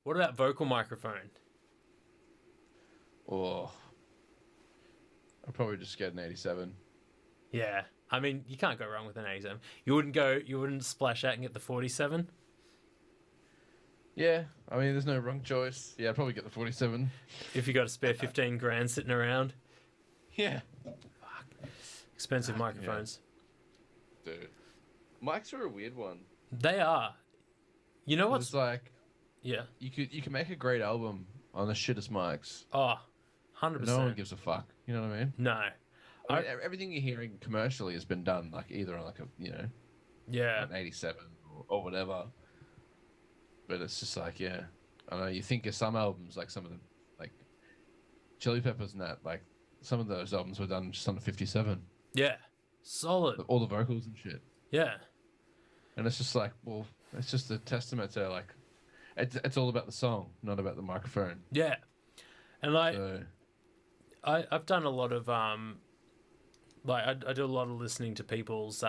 What about vocal microphone? Oh, I'll probably just get an 87. Yeah. I mean, you can't go wrong with an 87. You wouldn't splash out and get the 47? Yeah, I mean, there's no wrong choice. Yeah, I'd probably get the 47. If you got a spare 15 grand sitting around. Yeah. Expensive Yeah, microphones. dude. Mics are a weird one. They are. You know 'Cause what's... it's like Yeah. you can make a great album on the shittest mics, Oh, but no one 100%. gives a fuck. You know what I mean? No. I mean, everything you're hearing commercially has been done like either on like a Yeah. an 87 or whatever. But it's just like I don't know. You think of some albums like some of the like Chili Peppers and that like some of those albums were done just on a 57, Yeah. Solid. all the vocals and shit. Yeah. And it's just like, well, it's just a testament to like, it's all about the song, not about the microphone. Yeah. And like, So, I've done a lot of like I do a lot of listening to people's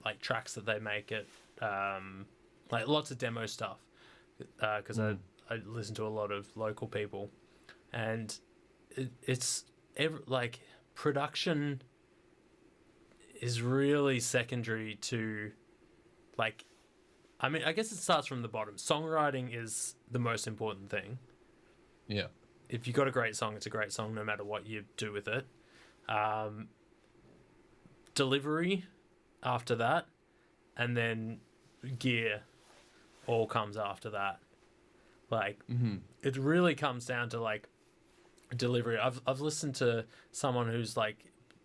like tracks that they make at like lots of demo stuff because I listen to a lot of local people, and it's like production is really secondary to like, I mean, I guess it starts from the bottom. Songwriting is the most important thing. yeah, If you got a great song, it's a great song no matter what you do with it. Delivery after that, and then gear all comes after that. Like, it really comes down to like delivery. I've listened to someone who's like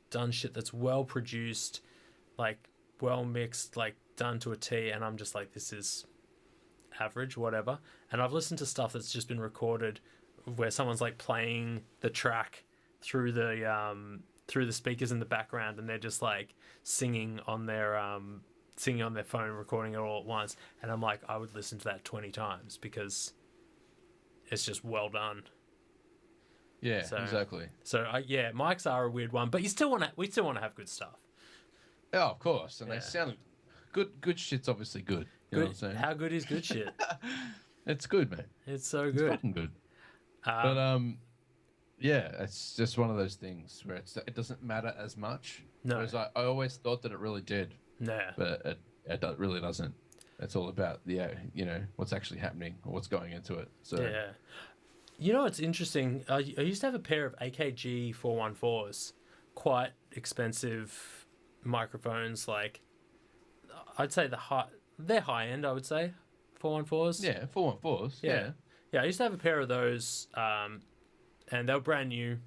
done shit that's well produced, like well mixed, like done to a T, and I'm just like, this is average, whatever. And I've listened to stuff that's just been recorded where someone's like playing the track through the speakers in the background, and they're just like singing on their phone, recording it all at once. And I'm like, I would listen to that 20 times because it's just well done. yeah, So, exactly. So yeah, mics are a weird one, but we still want to have good stuff. Oh, of course, and Yeah. they sound good. Good shit's obviously good. You know what I'm saying? How good is good shit? It's good, man. It's so It's good. fucking good. But yeah, it's just one of those things where it doesn't matter as much. No. Whereas I always thought that it really did, Yeah. but it really doesn't. It's all about what's actually happening or what's going into it. So Yeah. You know what's interesting? I used to have a pair of AKG 414s, quite expensive microphones. Like, I'd say they're high end. I would say 414s. yeah, 414s. Yeah. Yeah. I used to have a pair of those, and they were brand new.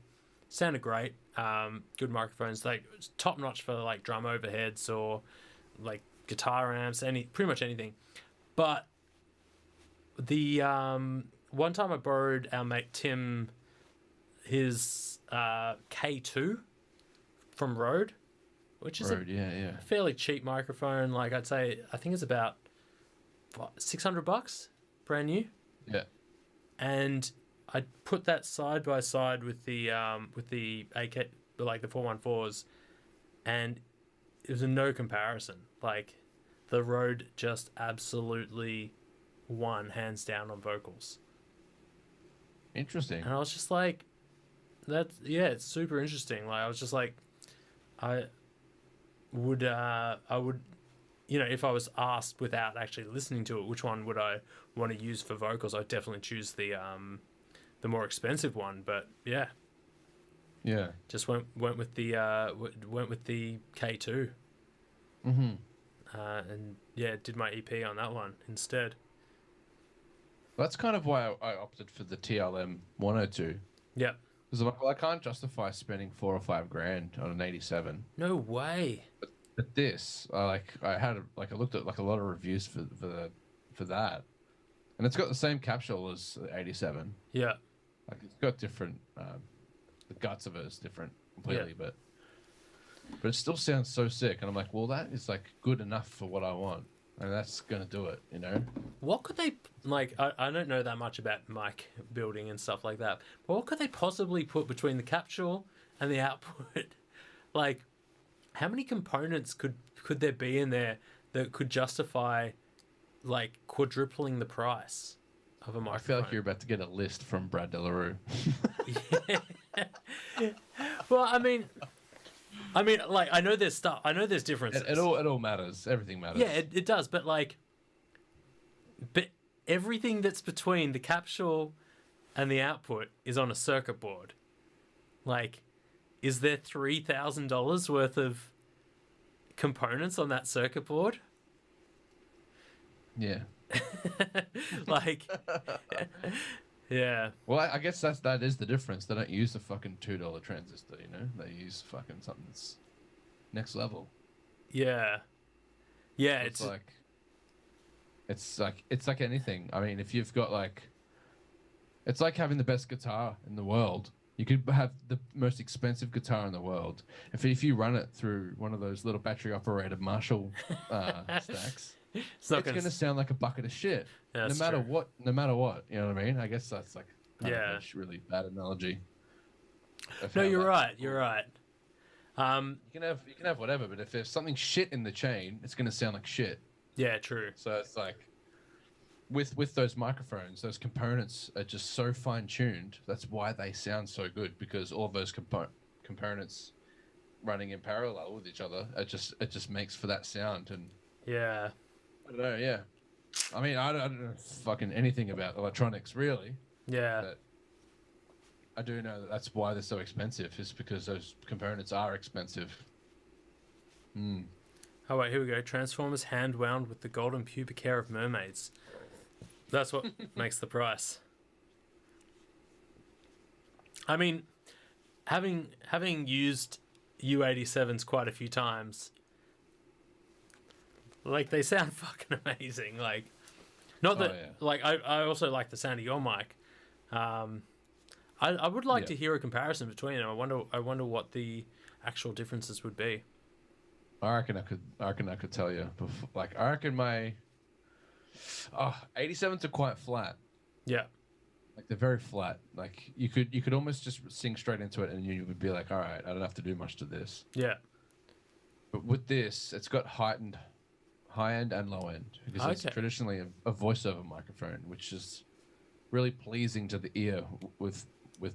Sounded great. Good microphones, like top notch for like drum overheads or like guitar amps, pretty much anything. But the one time I borrowed our mate Tim his K2 from Rode, which is yeah. a fairly cheap microphone. Like I think it's about $600, brand new. Yeah. And I put that side by side with the AK, like the 414s, and it was no comparison. Like, the Rode just absolutely won hands down on vocals. Interesting. And I was just like, it's super interesting. Like, I was just like, I would, if I was asked without actually listening to it, which one would I want to use for vocals, I'd definitely choose the more expensive one. But yeah, just went with the K2. Mm-hmm. And yeah, did my EP on that one instead. That's kind of why I opted for the TLM 102. Yep. Because I'm like, well, I can't justify spending $4 or $5 on an 87. No way. But this, I looked at like a lot of reviews for that, and it's got the same capsule as the 87. Yeah. Like it's got different, the guts of it is different completely, but it still sounds so sick. And I'm like, well, that is like good enough for what I want, and that's gonna do it, you know. What could they like? I don't know that much about mic building and stuff like that. But what could they possibly put between the capsule and the output? Like, how many components could there be in there that could justify like quadrupling the price? of a I microphone. feel like you're about to get a list from Brad Delarue. Well, I mean, like I know there's stuff. I know there's differences. It all matters. Everything matters. Yeah, it does. But everything that's between the capsule and the output is on a circuit board. Like, is there $3,000 worth of components on that circuit board? Yeah. Like, yeah. Well, I guess that is the difference. They don't use the fucking $2 transistor, you know? They use fucking something that's next level. Yeah. Yeah, So it's like anything. I mean, if you've got like, it's like having the best guitar in the world. You could have the most expensive guitar in the world. If you run it through one of those little battery operated Marshall stacks, it's going to sound like a bucket of shit. Yeah, no matter what. No matter what. You know what I mean? I guess that's like kind of a really bad analogy. No, you're right. You're right. You can have whatever, but if there's something shit in the chain, it's going to sound like shit. Yeah, true. So it's like with those microphones, those components are just so fine tuned. That's why they sound so good, because all those components running in parallel with each other, it just makes for that sound. And yeah, I don't know. Yeah, I mean, I don't know fucking anything about electronics really. Yeah. But I do know that's why they're so expensive. Is because those components are expensive. Oh wait, here we go. Transformers hand wound with the golden pubic hair of mermaids. That's what makes the price. I mean, having used U87s quite a few times, like they sound fucking amazing. Like, not that like I also like the sound of your mic. I would like to hear a comparison between them. I wonder what the actual differences would be. I reckon I could tell you. Like I reckon my 87s are quite flat. Yeah. Like they're very flat. Like you could almost just sing straight into it and you would be like, all right, I don't have to do much to this. Yeah. But with this, it's got high end and low end, because it's traditionally a voiceover microphone, which is really pleasing to the ear with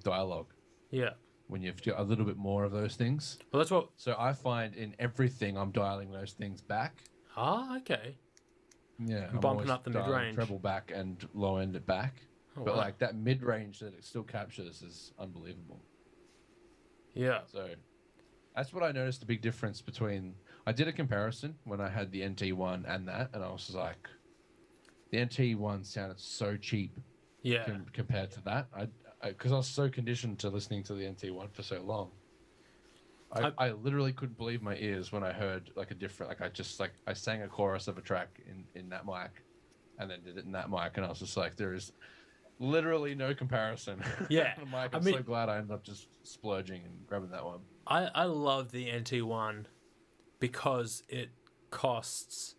dialogue. Yeah. When you've got a little bit more of those things. Well, that's what. So I find in everything I'm dialing those things back. Ah, okay. Yeah, I'm bumping up the mid range, treble back and low end it back. But like that mid range that it still captures is unbelievable. Yeah. So that's what I noticed, the big difference between. I did a comparison when I had the NT1 and that, and I was just like, the NT1 sounded so cheap. Yeah. Compared to that, because I was so conditioned to listening to the NT1 for so long. I literally couldn't believe my ears when I heard like a different, like I sang a chorus of a track in that mic and then did it in that mic, and I was just like, there is literally no comparison. Yeah. I'm so glad I ended up just splurging and grabbing that one. I love the NT1 because it costs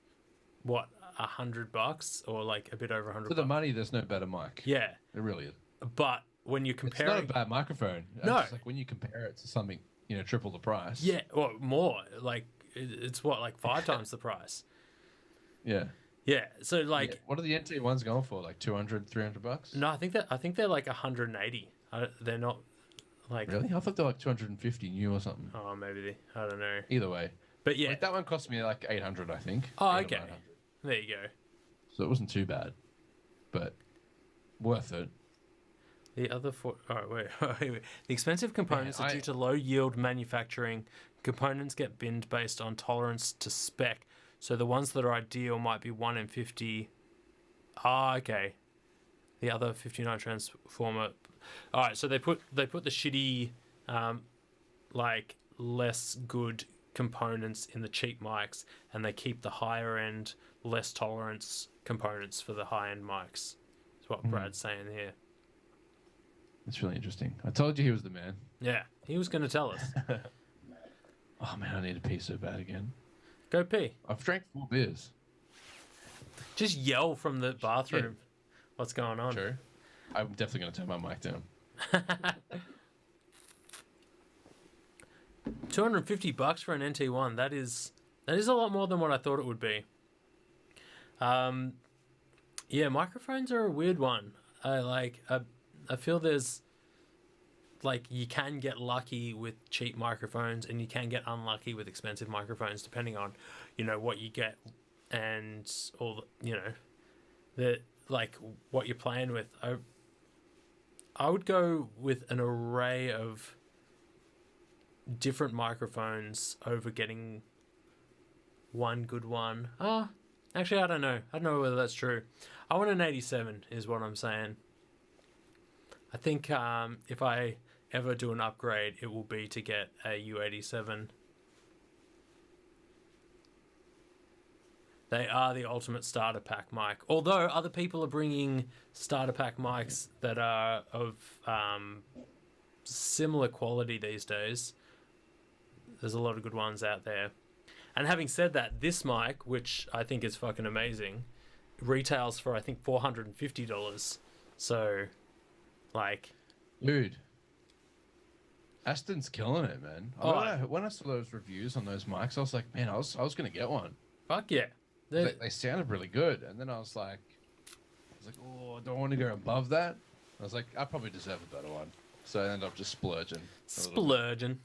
what, $100 or like a bit over $100. For the money, there's no better mic. Yeah. It really is. But when you compare, it's not a bad microphone. No. It's like when you compare it to something, triple the price. Yeah, or more. Like it's what, like 5 times the price. Yeah. Yeah. So like, what are the NT1s going for? Like $200, $300? No, I think they're like 180. They're not like. Really? I thought they're like 250 new or something. Oh, maybe I don't know. Either way. But yeah, like that one cost me like 800, I think. Oh, okay. There you go. So it wasn't too bad, but worth it. The other wait. The expensive components are due to low yield manufacturing. Components get binned based on tolerance to spec. So the ones that are ideal might be 1 in 50. Okay. The other 59 transformer. All right. So they put the shitty, like less good components in the cheap mics, and they keep the higher end, less tolerance components for the high end mics. That's what Brad's saying here. It's really interesting. I told you he was the man. Yeah, he was going to tell us. Oh man, I need to pee so bad again. Go pee. I've drank 4 beers. Just yell from the bathroom. Shit. What's going on? Sure. I'm definitely going to turn my mic down. $250 for an NT1. That is a lot more than what I thought it would be. Yeah, microphones are a weird one. I feel there's like you can get lucky with cheap microphones and you can get unlucky with expensive microphones depending on, what you get and all the like what you're playing with. I would go with an array of different microphones over getting one good one. Actually, I don't know. I don't know whether that's true. I want an 87 is what I'm saying. I think if I ever do an upgrade, it will be to get a U87. They are the ultimate starter pack mic. Although other people are bringing starter pack mics that are of similar quality these days. There's a lot of good ones out there. And having said that, this mic, which I think is fucking amazing, retails for I think $450. So, like, dude, Aston's killing it, man. When I saw those reviews on those mics, I was like, man, I was gonna get one. Fuck yeah. They sounded really good, and then I was like, oh, do I want to go above that? I was like, I probably deserve a better one, so I ended up just splurging. Splurging.